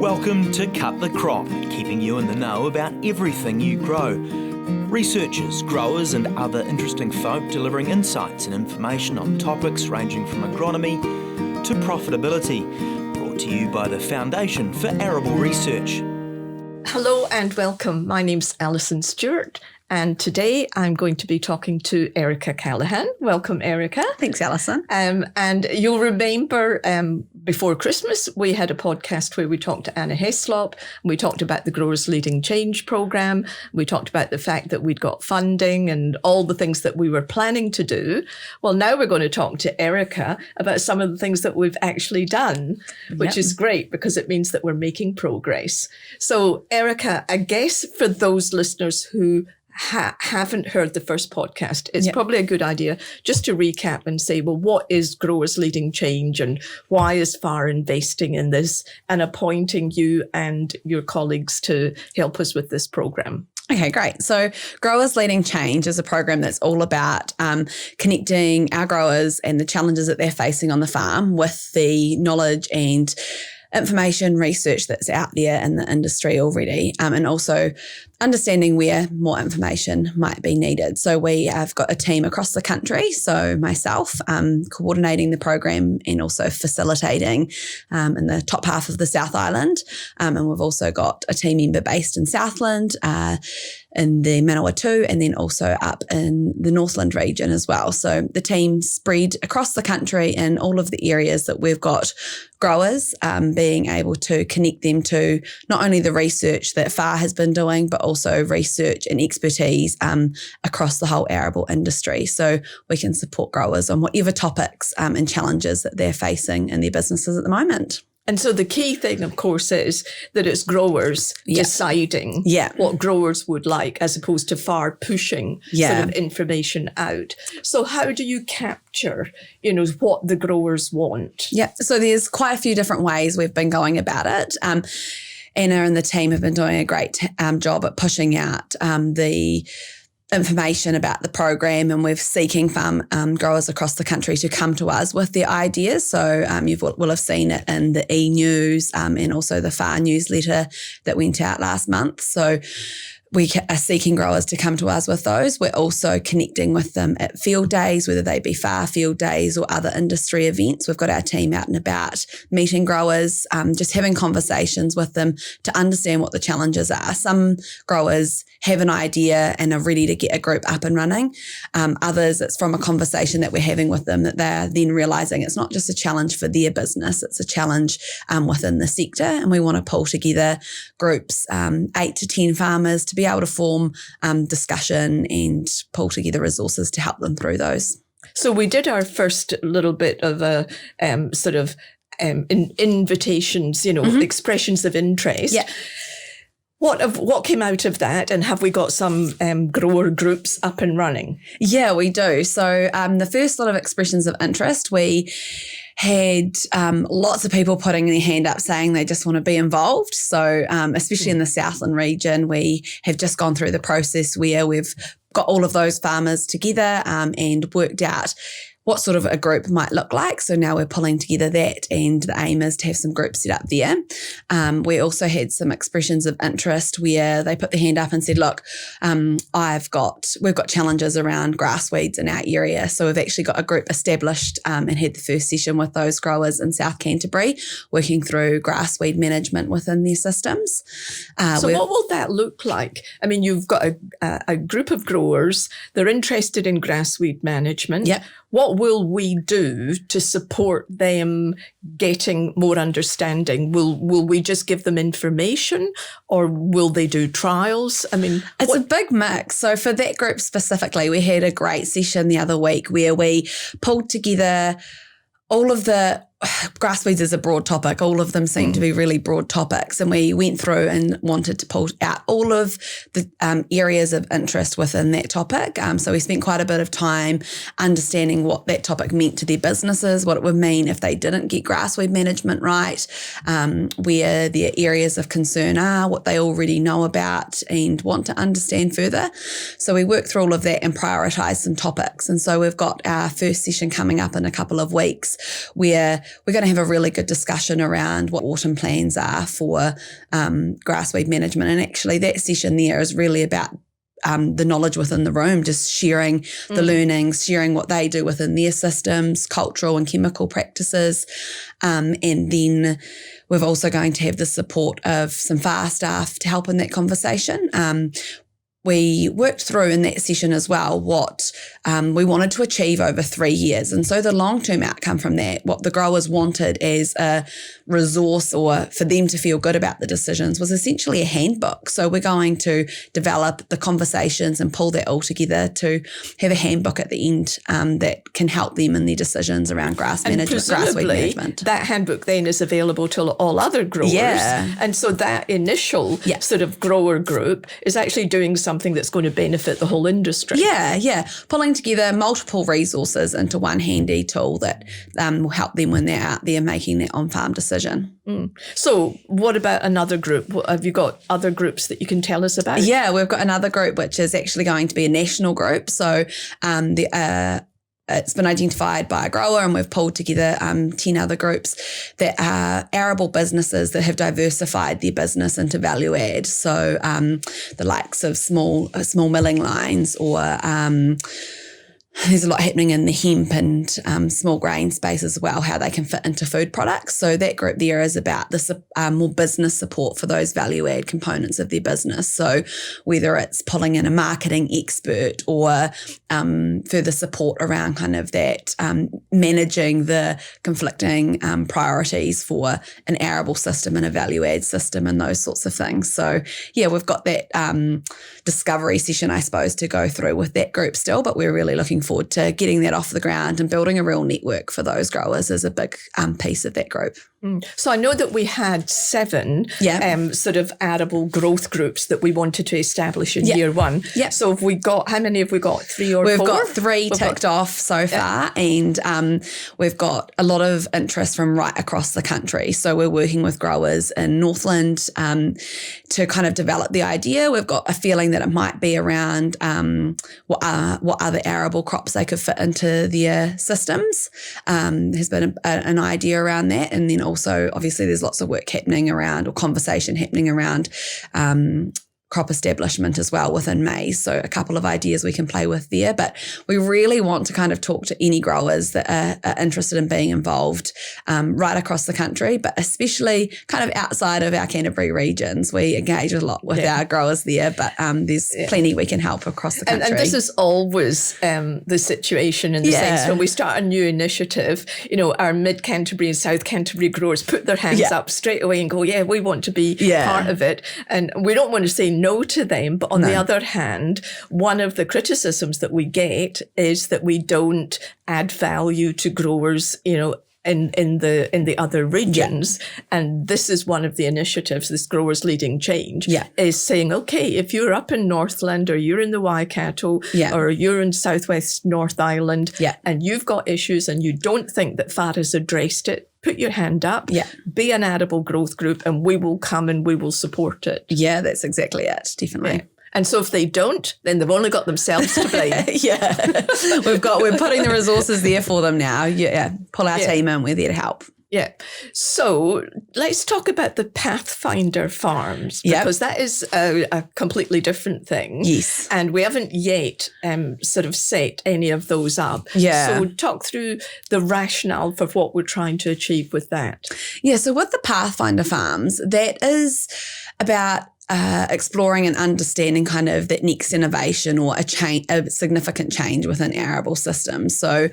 Welcome to Cut the Crop, keeping you in the know about everything you grow. Researchers, growers and other interesting folk delivering insights and information on topics ranging from agronomy to profitability. Brought to you by the Foundation for Arable Research. Hello and welcome. My name's Alison Stewart, and today I'm going to be talking to Erica Callaghan. Welcome, Erica. Thanks, Alison. And you'll remember before Christmas, we had a podcast where we talked to Anna Heslop. We talked about the Growers Leading Change programme. We talked about the fact that we'd got funding and all the things that we were planning to do. Well, now we're going to talk to Erica about some of the things that we've actually done, which is great because it means that we're making progress. So, Erica, I guess for those listeners who haven't heard the first podcast, it's probably a good idea just to recap and say, well, what is Growers Leading Change and why is FAR investing in this and appointing you and your colleagues to help us with this programme? Okay, great. So Growers Leading Change is a program that's all about connecting our growers and the challenges that they're facing on the farm with the knowledge and information research that's out there in the industry already, and also understanding where more information might be needed. So we have got a team across the country, so myself coordinating the program and also facilitating in the top half of the South Island, and we've also got a team member based in Southland, in the Manawatu, and then also up in the Northland region as well. So the team spread across the country in all of the areas that we've got growers, being able to connect them to not only the research that FAR has been doing, but also research and expertise across the whole arable industry. So we can support growers on whatever topics and challenges that they're facing in their businesses at the moment. And so the key thing, of course, is that it's growers deciding what growers would like as opposed to FAR pushing sort of information out. So how do you capture, what the growers want? Yeah, so there's quite a few different ways we've been going about it. Anna and the team have been doing a great job at pushing out the information about the program, and we're seeking farm growers across the country to come to us with their ideas. So you will have seen it in the e-news and also the FAR newsletter that went out last month. So we are seeking growers to come to us with those. We're also connecting with them at field days, whether they be FAR field days or other industry events. We've got our team out and about meeting growers, just having conversations with them to understand what the challenges are. Some growers have an idea and are ready to get a group up and running. Others, it's from a conversation that we're having with them that they're then realising it's not just a challenge for their business, it's a challenge within the sector. And we want to pull together groups, 8 to 10 farmers, to be able to form discussion and pull together resources to help them through those. So we did our first little bit of a invitations, expressions of interest. Yeah. What came out of that, and have we got some grower groups up and running? Yeah, we do. So the first lot of expressions of interest, we had lots of people putting their hand up saying they just want to be involved. So especially in the Southland region, we have just gone through the process where we've got all of those farmers together and worked out what sort of a group might look like. So now we're pulling together that, and the aim is to have some groups set up there. We also had some expressions of interest where they put their hand up and said, look, we've got challenges around grassweeds in our area. So we've actually got a group established and had the first session with those growers in South Canterbury, working through grassweed management within their systems. So what will that look like? I mean, you've got a group of growers, they're interested in grassweed management. Yeah. What will we do to support them getting more understanding? Will we just give them information, or will they do trials? I mean, it's a big mix. So for that group specifically, we had a great session the other week where we pulled together all of the grassweeds is a broad topic. All of them seem to be really broad topics. And we went through and wanted to pull out all of the areas of interest within that topic. So we spent quite a bit of time understanding what that topic meant to their businesses, what it would mean if they didn't get grassweed management right, where their areas of concern are, what they already know about and want to understand further. So we worked through all of that and prioritised some topics. And so we've got our first session coming up in a couple of weeks where we're going to have a really good discussion around what autumn plans are for grassweed management. And actually that session there is really about the knowledge within the room, just sharing the learnings, sharing what they do within their systems, cultural and chemical practices. And then we're also going to have the support of some FAR staff to help in that conversation. We worked through in that session as well what we wanted to achieve over 3 years. And so the long-term outcome from that, what the growers wanted as a resource or for them to feel good about the decisions, was essentially a handbook. So we're going to develop the conversations and pull that all together to have a handbook at the end that can help them in their decisions around grassweed management. That handbook then is available to all other growers. Yeah. And so that initial sort of grower group is actually doing something that's going to benefit the whole industry. Yeah. Pulling together multiple resources into one handy tool that will help them when they're out there making their on-farm decision. So what about another group? Have you got other groups that you can tell us about? Yeah, we've got another group which is actually going to be a national group. So it's been identified by a grower, and we've pulled together 10 other groups that are arable businesses that have diversified their business into value add. So the likes of small milling lines, or there's a lot happening in the hemp and small grain space as well, how they can fit into food products. So that group there is about the more business support for those value add components of their business. So whether it's pulling in a marketing expert or further support around kind of that managing the conflicting priorities for an arable system and a value add system and those sorts of things. So yeah, we've got that discovery session, I suppose, to go through with that group still, but we're really looking forward to getting that off the ground and building a real network for those growers as a big piece of that group. So I know that we had 7 sort of arable growth groups that we wanted to establish in year 1. Yeah. So how many have we got? 3 or 4? We've got 3 ticked off so far, and we've got a lot of interest from right across the country. So we're working with growers in Northland to kind of develop the idea. We've got a feeling that it might be around what other arable crops they could fit into their systems. There's been an idea around that, and then also obviously there's lots of work happening around, or conversation happening around crop establishment as well within maize. So a couple of ideas we can play with there, but we really want to kind of talk to any growers that are interested in being involved right across the country, but especially kind of outside of our Canterbury regions. We engage a lot with our growers there, but there's plenty we can help across the country. And this is always the situation in the sense when we start a new initiative, our mid-Canterbury and South Canterbury growers put their hands up straight away and go, we want to be part of it. And we don't want to say no to them, but on the other hand, one of the criticisms that we get is that we don't add value to growers, in the other regions. And this is one of the initiatives, this Growers Leading Change, is saying, okay, if you're up in Northland, or you're in the Waikato, or you're in Southwest North Island, and you've got issues and you don't think that FAR has addressed it, put your hand up, be an Arable Growth Group, and we will come and we will support it. Yeah, that's exactly it, definitely. Yeah. And so if they don't, then they've only got themselves to blame. We're putting the resources there for them now. Pull our team in, we're there to help. Yeah. So let's talk about the Pathfinder farms, because that is a completely different thing. Yes. And we haven't yet sort of set any of those up. Yeah. So talk through the rationale for what we're trying to achieve with that. Yeah. So with the Pathfinder farms, that is about exploring and understanding kind of that next innovation or a significant change within arable systems. So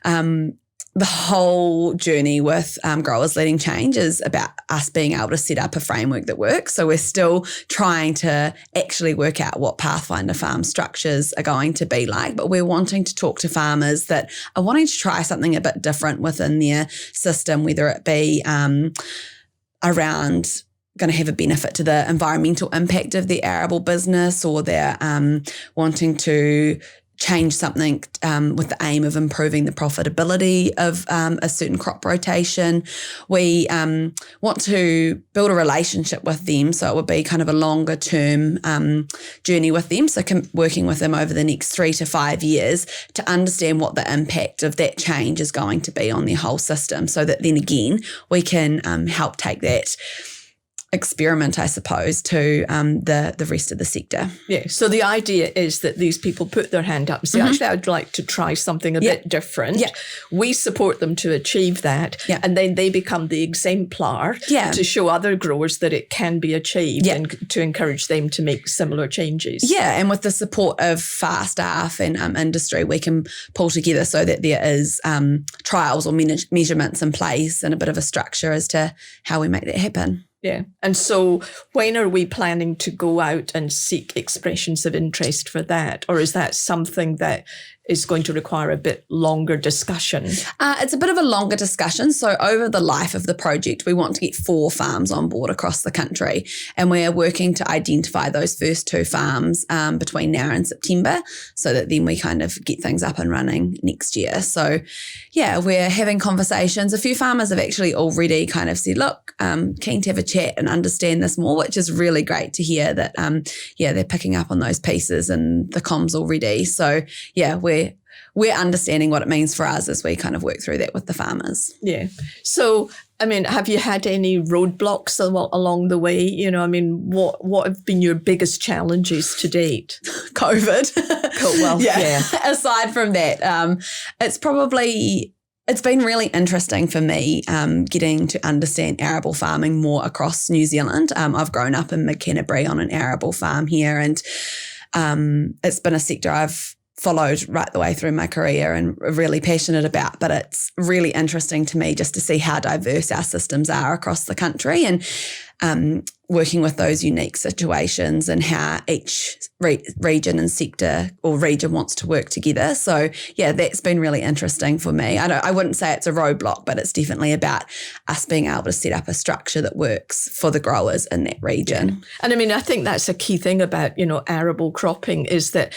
the whole journey with Growers Leading Change is about us being able to set up a framework that works. So we're still trying to actually work out what Pathfinder farm structures are going to be like, but we're wanting to talk to farmers that are wanting to try something a bit different within their system, whether it be around going to have a benefit to the environmental impact of the arable business, or they're wanting to change something with the aim of improving the profitability of a certain crop rotation. We want to build a relationship with them, so it would be kind of a longer term journey with them, so working with them over the next 3 to 5 years to understand what the impact of that change is going to be on their whole system, so that then again we can help take that experiment, I suppose, to the rest of the sector. Yeah. So the idea is that these people put their hand up and say, actually, I'd like to try something a bit different. Yeah. We support them to achieve that. Yeah. And then they become the exemplar to show other growers that it can be achieved and to encourage them to make similar changes. Yeah. And with the support of FAR staff and industry, we can pull together so that there is trials or measurements in place and a bit of a structure as to how we make that happen. Yeah. And so when are we planning to go out and seek expressions of interest for that? Or is that something that is going to require a bit longer discussion? It's a bit of a longer discussion. So over the life of the project, we want to get 4 farms on board across the country. And we're working to identify those first 2 farms between now and September, so that then we kind of get things up and running next year. So yeah, we're having conversations. A few farmers have actually already kind of said, look, keen to have a chat and understand this more, which is really great to hear that, they're picking up on those pieces and the comms already. So yeah, we're understanding what it means for us as we kind of work through that with the farmers. Yeah. So, I mean, have you had any roadblocks along the way? You know, I mean, what have been your biggest challenges to date? COVID. Well, yeah. Aside from that, it's been really interesting for me getting to understand arable farming more across New Zealand. I've grown up in Mid-Canterbury on an arable farm here, and it's been a sector I've followed right the way through my career and really passionate about, but it's really interesting to me just to see how diverse our systems are across the country, and working with those unique situations and how each region and sector or region wants to work together. So yeah, that's been really interesting for me. I wouldn't say it's a roadblock, but it's definitely about us being able to set up a structure that works for the growers in that region. Yeah. And I mean, I think that's a key thing about, arable cropping is that,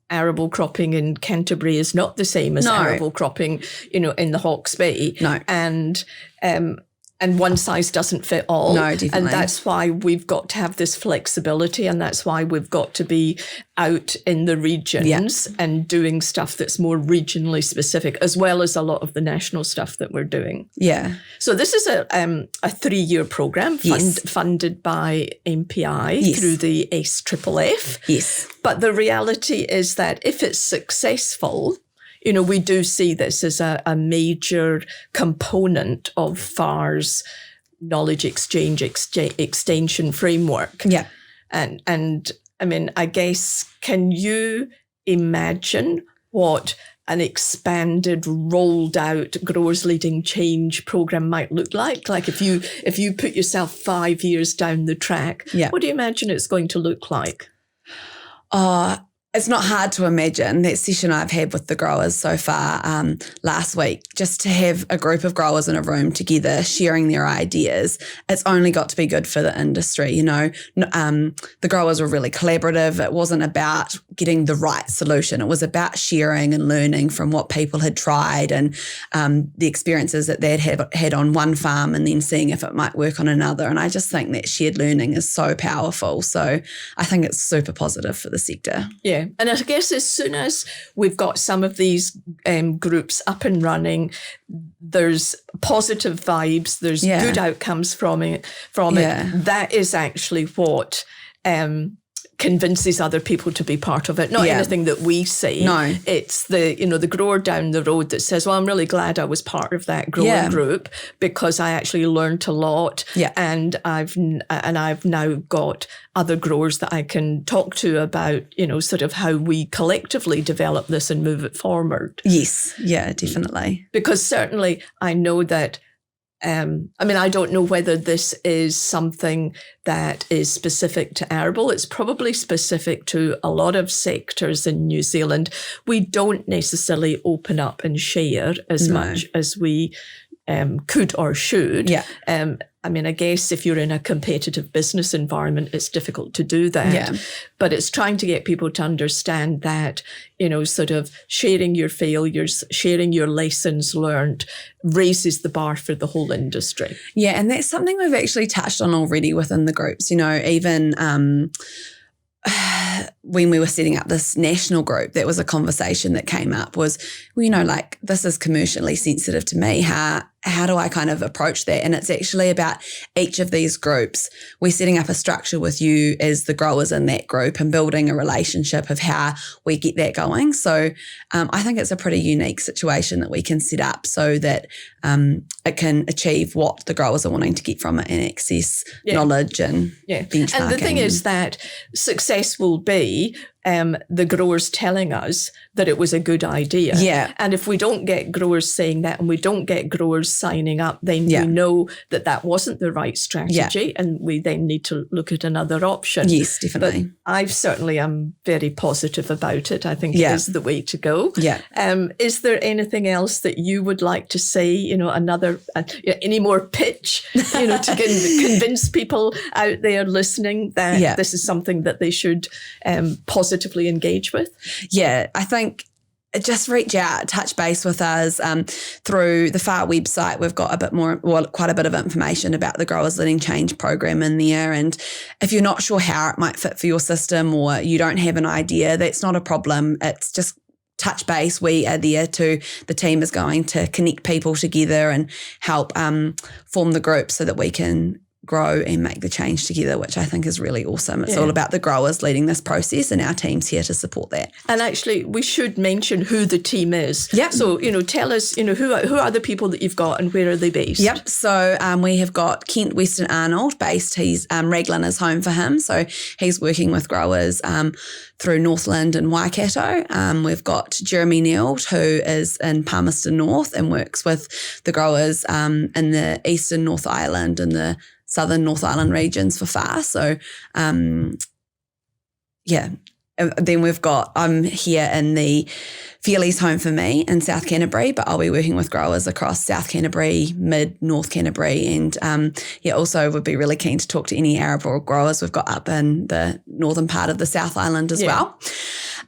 arable cropping in Canterbury is not the same as arable cropping, in the Hawke's Bay. No. And one size doesn't fit all. No, definitely. And that's why we've got to have this flexibility, and that's why we've got to be out in the regions and doing stuff that's more regionally specific, as well as a lot of the national stuff that we're doing. Yeah. So this is a 3-year programme funded by MPI through the S2E7. Yes. But the reality is that if it's successful, we do see this as a major component of FAR's knowledge exchange extension framework. Yeah. And I mean, I guess, can you imagine what an expanded, rolled out Growers Leading Change program might look like? Like if you put yourself 5 years down the track, what do you imagine it's going to look like? It's not hard to imagine. That session I've had with the growers so far last week, just to have a group of growers in a room together sharing their ideas, it's only got to be good for the industry. The growers were really collaborative. It wasn't about getting the right solution. It was about sharing and learning from what people had tried and the experiences that they'd had on one farm, and then seeing if it might work on another. And I just think that shared learning is so powerful. So I think it's super positive for the sector. Yeah. And I guess as soon as we've got some of these groups up and running, there's positive vibes, there's good outcomes from it. That is actually what convinces other people to be part of it. Not anything that we see. No. It's the grower down the road that says, well, I'm really glad I was part of that growing group because I actually learned a lot. Yeah. And I've now got other growers that I can talk to about, sort of how we collectively develop this and move it forward. Yes. Yeah, definitely. Because certainly I know that I don't know whether this is something that is specific to arable. It's probably specific to a lot of sectors in New Zealand. We don't necessarily open up and share as much as we could or should. Yeah. I mean, I guess if you're in a competitive business environment, it's difficult to do that. Yeah. But it's trying to get people to understand that, sort of sharing your failures, sharing your lessons learned raises the bar for the whole industry. Yeah, and that's something we've actually touched on already within the groups. Even when we were setting up this national group, that was a conversation that came up was, this is commercially sensitive to me. How do I kind of approach that? And it's actually about each of these groups. We're setting up a structure with you as the growers in that group and building a relationship of how we get that going. So I think it's a pretty unique situation that we can set up so that it can achieve what the growers are wanting to get from it and access knowledge and benchmarking. And the thing is that success will be the growers telling us that it was a good idea. Yeah. And if we don't get growers saying that and we don't get growers signing up, then we know that wasn't the right strategy and we then need to look at another option. Yes, definitely. But I certainly am very positive about it. I think it is the way to go. Yeah. Is there anything else that you would like to say, any more pitch, to convince people out there listening that this is something that they should positively engage with? Yeah, I think just reach out, touch base with us through the FAR website. We've got quite a bit of information about the Growers Leading Change program in there. And if you're not sure how it might fit for your system or you don't have an idea, that's not a problem. It's just touch base. We are there the team is going to connect people together and help form the group so that we can grow and make the change together, which I think is really awesome. It's all about the growers leading this process and our team's here to support that. And actually, we should mention who the team is. Yeah. So, tell us, who are the people that you've got and where are they based? Yep. So we have got Kent Weston Arnold based. Raglan is home for him. So he's working with growers through Northland and Waikato. We've got Jeremy Neild, who is in Palmerston North and works with the growers in the Eastern North Island and the Southern North Island regions for FAR. So, then I'm here in the Fearley's home for me in South Canterbury, but I'll be working with growers across South Canterbury, North Canterbury, and also would be really keen to talk to any arable growers we've got up in the northern part of the South Island as well.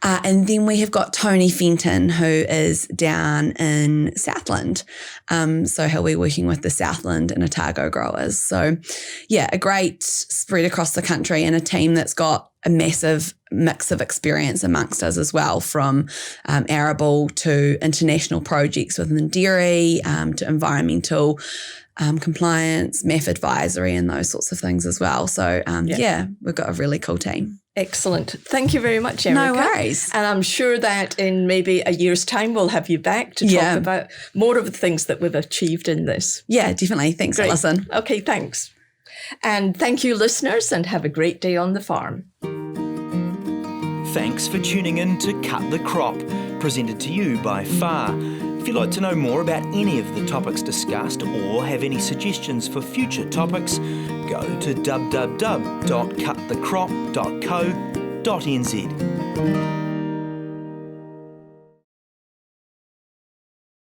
And then we have got Tony Fenton, who is down in Southland. So he'll be working with the Southland and Otago growers. So, a great spread across the country and a team that's got a massive mix of experience amongst us as well, from arable to international projects within dairy to environmental compliance, MAF advisory and those sorts of things as well. So, we've got a really cool team. Excellent. Thank you very much, Erica. No worries. And I'm sure that in maybe a year's time, we'll have you back to talk about more of the things that we've achieved in this. Yeah, definitely. Thanks, Great. Alison. Okay, thanks. And thank you, listeners, and have a great day on the farm. Thanks for tuning in to Cut the Crop, presented to you by FAR. If you'd like to know more about any of the topics discussed or have any suggestions for future topics, go to www.cutthecrop.co.nz.